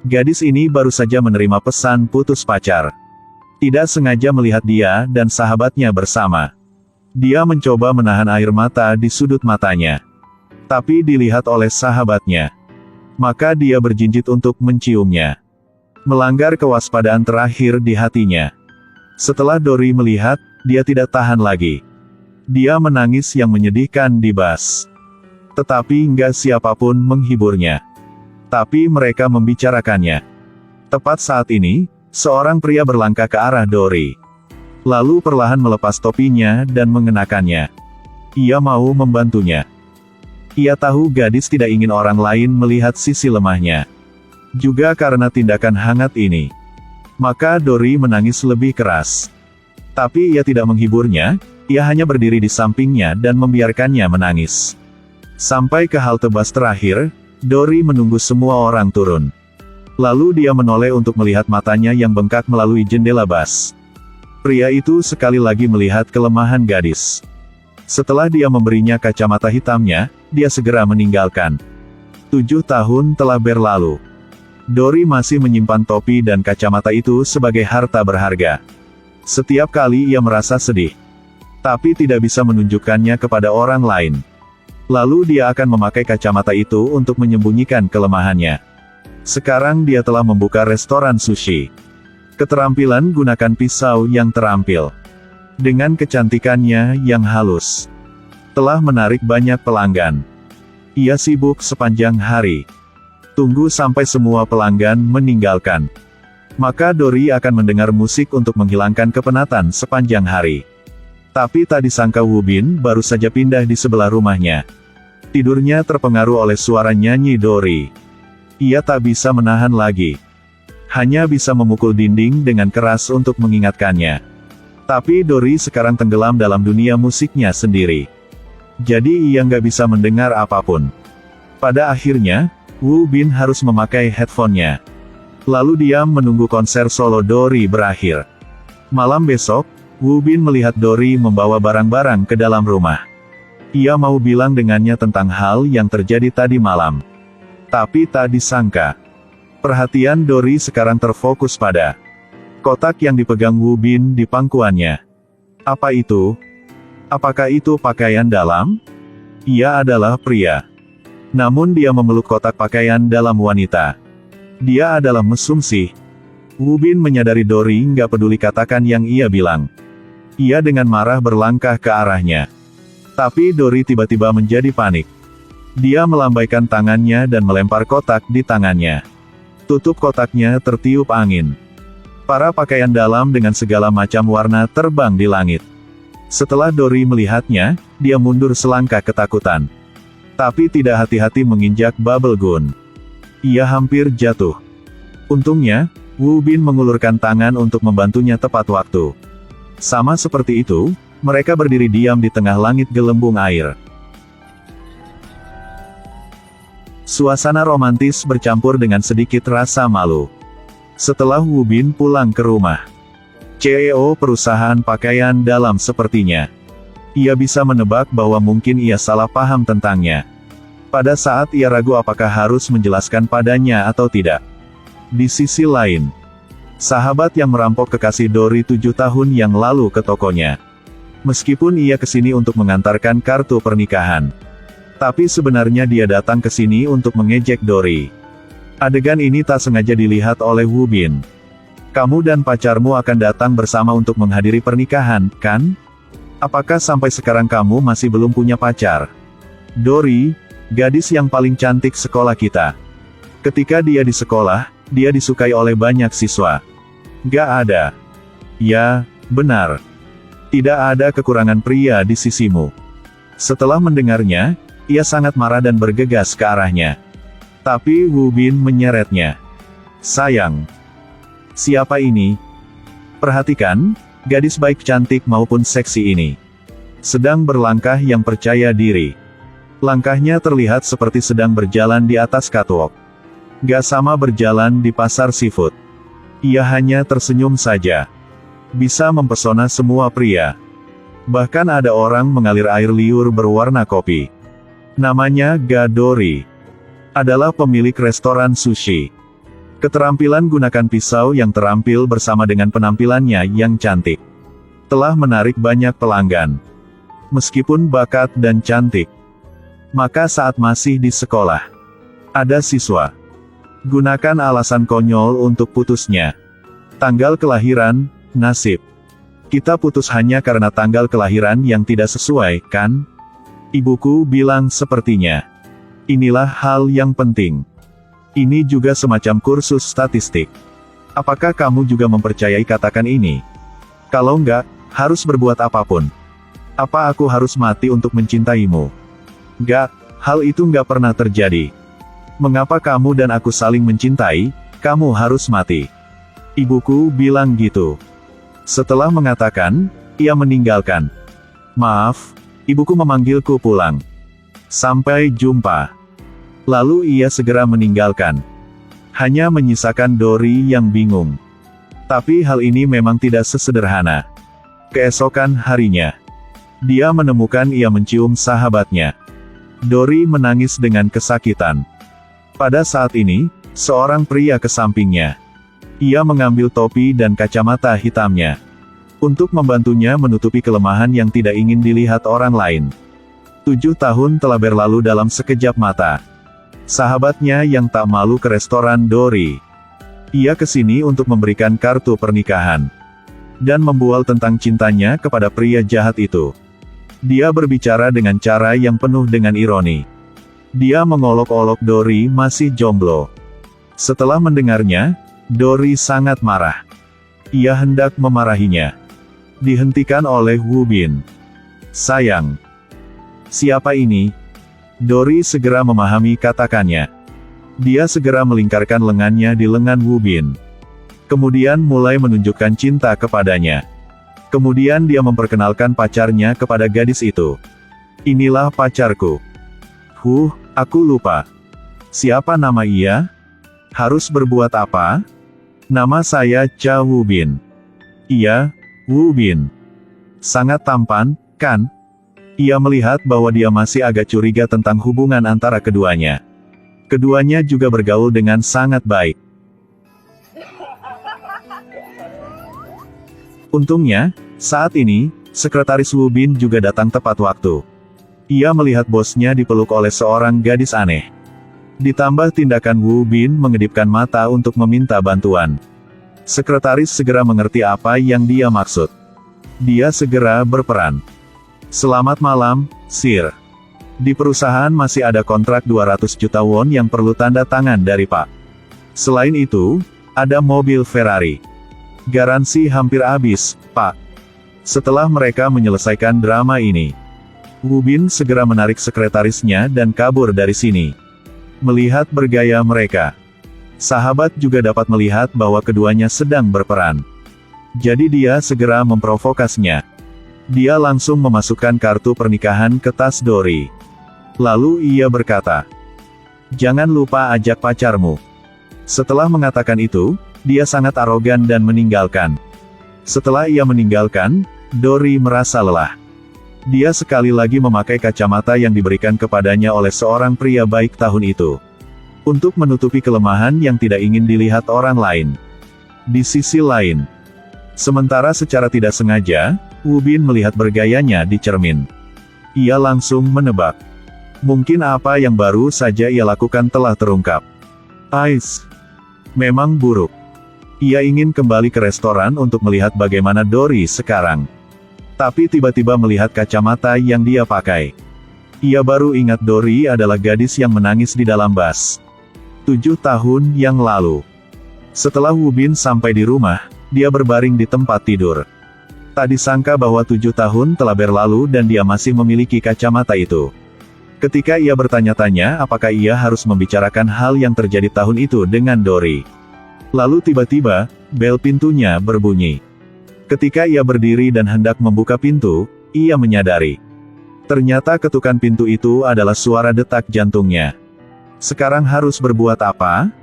Gadis ini baru saja menerima pesan putus pacar. Tidak sengaja melihat dia dan sahabatnya bersama. Dia mencoba menahan air mata di sudut matanya. Tapi dilihat oleh sahabatnya. Maka dia berjinjit untuk menciumnya. Melanggar kewaspadaan terakhir di hatinya. Setelah Dory melihat, dia tidak tahan lagi. Dia menangis yang menyedihkan di bas. Tetapi nggak siapapun menghiburnya. Tapi mereka membicarakannya. Tepat saat ini, seorang pria berlangkah ke arah Dory. Lalu perlahan melepas topinya dan mengenakannya. Ia mau membantunya. Ia tahu gadis tidak ingin orang lain melihat sisi lemahnya. Juga karena tindakan hangat ini. Maka Dory menangis lebih keras. Tapi ia tidak menghiburnya, ia hanya berdiri di sampingnya dan membiarkannya menangis. Sampai ke halte bus terakhir, Dory menunggu semua orang turun. Lalu dia menoleh untuk melihat matanya yang bengkak melalui jendela bus. Pria itu sekali lagi melihat kelemahan gadis. Setelah dia memberinya kacamata hitamnya, dia segera meninggalkan. 7 tahun telah berlalu. Dory masih menyimpan topi dan kacamata itu sebagai harta berharga. Setiap kali ia merasa sedih. Tapi tidak bisa menunjukkannya kepada orang lain. Lalu dia akan memakai kacamata itu untuk menyembunyikan kelemahannya. Sekarang dia telah membuka restoran sushi. Keterampilan gunakan pisau yang terampil. Dengan kecantikannya yang halus. Telah menarik banyak pelanggan. Ia sibuk sepanjang hari. Tunggu sampai semua pelanggan meninggalkan. Maka Dory akan mendengar musik untuk menghilangkan kepenatan sepanjang hari. Tapi tak disangka Wu Bin baru saja pindah di sebelah rumahnya. Tidurnya terpengaruh oleh suara nyanyi Dory. Ia tak bisa menahan lagi. Hanya bisa memukul dinding dengan keras untuk mengingatkannya. Tapi Dory sekarang tenggelam dalam dunia musiknya sendiri. Jadi ia nggak bisa mendengar apapun. Pada akhirnya, Wu Bin harus memakai headphone-nya. Lalu diam menunggu konser solo Dory berakhir. Malam besok, Wu Bin melihat Dory membawa barang-barang ke dalam rumah. Ia mau bilang dengannya tentang hal yang terjadi tadi malam. Tapi tak disangka. Perhatian Dory sekarang terfokus pada kotak yang dipegang Wu Bin di pangkuannya. Apa itu? Apakah itu pakaian dalam? Ia adalah pria. Namun dia memeluk kotak pakaian dalam wanita. Dia adalah mesum sih. Wu Bin menyadari Dory nggak peduli katakan yang ia bilang. Ia dengan marah berlangkah ke arahnya. Tapi Dory tiba-tiba menjadi panik. Dia melambaikan tangannya dan melempar kotak di tangannya. Tutup kotaknya tertiup angin. Para pakaian dalam dengan segala macam warna terbang di langit. Setelah Dory melihatnya, dia mundur selangkah ketakutan. Tapi tidak hati-hati menginjak bubble gun. Ia hampir jatuh. Untungnya, Wu Bin mengulurkan tangan untuk membantunya tepat waktu. Sama seperti itu, mereka berdiri diam di tengah langit gelembung air. Suasana romantis bercampur dengan sedikit rasa malu. Setelah Wu Bin pulang ke rumah, CEO perusahaan pakaian dalam sepertinya. Ia bisa menebak bahwa mungkin ia salah paham tentangnya. Pada saat ia ragu apakah harus menjelaskan padanya atau tidak. Di sisi lain, sahabat yang merampok kekasih Dory 7 tahun yang lalu ke tokonya. Meskipun ia kesini untuk mengantarkan kartu pernikahan. Tapi sebenarnya dia datang ke sini untuk mengejek Dory. Adegan ini tak sengaja dilihat oleh Wu Bin. Kamu dan pacarmu akan datang bersama untuk menghadiri pernikahan, kan? Apakah sampai sekarang kamu masih belum punya pacar? Dory, gadis yang paling cantik sekolah kita. Ketika dia di sekolah, dia disukai oleh banyak siswa. Gak ada. Ya, benar. Tidak ada kekurangan pria di sisimu. Setelah mendengarnya, ia sangat marah dan bergegas ke arahnya. Tapi Wu Bin menyeretnya. Sayang. Siapa ini? Perhatikan, gadis baik cantik maupun seksi ini. Sedang berlangkah yang percaya diri. Langkahnya terlihat seperti sedang berjalan di atas catwalk. Gak sama berjalan di pasar seafood. Ia hanya tersenyum saja. Bisa mempesona semua pria. Bahkan ada orang mengalir air liur berwarna kopi. Namanya Dory. Adalah pemilik restoran sushi. Keterampilan gunakan pisau yang terampil bersama dengan penampilannya yang cantik telah menarik banyak pelanggan. Meskipun bakat dan cantik, maka saat masih di sekolah, ada siswa gunakan alasan konyol untuk putusnya. Tanggal kelahiran, nasib. Kita putus hanya karena tanggal kelahiran yang tidak sesuai, kan? Ibuku bilang sepertinya. Inilah hal yang penting. Ini juga semacam kursus statistik. Apakah kamu juga mempercayai katakan ini? Kalau enggak, harus berbuat apapun. Apa aku harus mati untuk mencintaimu? Enggak, hal itu enggak pernah terjadi. Mengapa kamu dan aku saling mencintai, kamu harus mati? Ibuku bilang gitu. Setelah mengatakan, ia meninggalkan. Maaf, ibuku memanggilku pulang. Sampai jumpa. Lalu ia segera meninggalkan. Hanya menyisakan Dory yang bingung. Tapi hal ini memang tidak sesederhana. Keesokan harinya, dia menemukan ia mencium sahabatnya. Dory menangis dengan kesakitan. Pada saat ini, seorang pria ke sampingnya. Ia mengambil topi dan kacamata hitamnya untuk membantunya menutupi kelemahan yang tidak ingin dilihat orang lain. 7 tahun telah berlalu dalam sekejap mata. Sahabatnya yang tak malu ke restoran Dory. Ia kesini untuk memberikan kartu pernikahan dan membual tentang cintanya kepada pria jahat itu. Dia berbicara dengan cara yang penuh dengan ironi. Dia mengolok-olok Dory masih jomblo. Setelah mendengarnya, Dory sangat marah. Ia hendak memarahinya. Dihentikan oleh Wu Bin. Sayang. Siapa ini? Dory segera memahami katakannya. Dia segera melingkarkan lengannya di lengan Wu Bin. Kemudian mulai menunjukkan cinta kepadanya. Kemudian dia memperkenalkan pacarnya kepada gadis itu. Inilah pacarku. Aku lupa. Siapa nama ia? Harus berbuat apa? Nama saya Cha Wu Bin. Iya, Wu Bin. Sangat tampan, kan? Ia melihat bahwa dia masih agak curiga tentang hubungan antara keduanya. Keduanya juga bergaul dengan sangat baik. Untungnya, saat ini, sekretaris Wu Bin juga datang tepat waktu. Ia melihat bosnya dipeluk oleh seorang gadis aneh. Ditambah tindakan Wu Bin mengedipkan mata untuk meminta bantuan. Sekretaris segera mengerti apa yang dia maksud. Dia segera berperan. Selamat malam, Sir. Di perusahaan masih ada kontrak 200 juta won yang perlu tanda tangan dari Pak. Selain itu, ada mobil Ferrari. Garansi hampir habis, Pak. Setelah mereka menyelesaikan drama ini, Wu Bin segera menarik sekretarisnya dan kabur dari sini. Melihat bergaya mereka, sahabat juga dapat melihat bahwa keduanya sedang berperan. Jadi dia segera memprovokasinya. Dia langsung memasukkan kartu pernikahan ke tas Dory. Lalu ia berkata, "Jangan lupa ajak pacarmu." Setelah mengatakan itu, dia sangat arogan dan meninggalkan. Setelah ia meninggalkan, Dory merasa lelah. Dia sekali lagi memakai kacamata yang diberikan kepadanya oleh seorang pria baik tahun itu, untuk menutupi kelemahan yang tidak ingin dilihat orang lain. Di sisi lain, sementara secara tidak sengaja, Wu Bin melihat bergayanya di cermin. Ia langsung menebak. Mungkin apa yang baru saja ia lakukan telah terungkap. Memang buruk. Ia ingin kembali ke restoran untuk melihat bagaimana Dory sekarang. Tapi tiba-tiba melihat kacamata yang dia pakai. Ia baru ingat Dory adalah gadis yang menangis di dalam bus 7 tahun yang lalu. Setelah Wu Bin sampai di rumah, dia berbaring di tempat tidur. Tak disangka bahwa 7 tahun telah berlalu dan dia masih memiliki kacamata itu. Ketika ia bertanya-tanya apakah ia harus membicarakan hal yang terjadi tahun itu dengan Dory. Lalu tiba-tiba, bel pintunya berbunyi. Ketika ia berdiri dan hendak membuka pintu, ia menyadari. Ternyata ketukan pintu itu adalah suara detak jantungnya. Sekarang harus berbuat apa?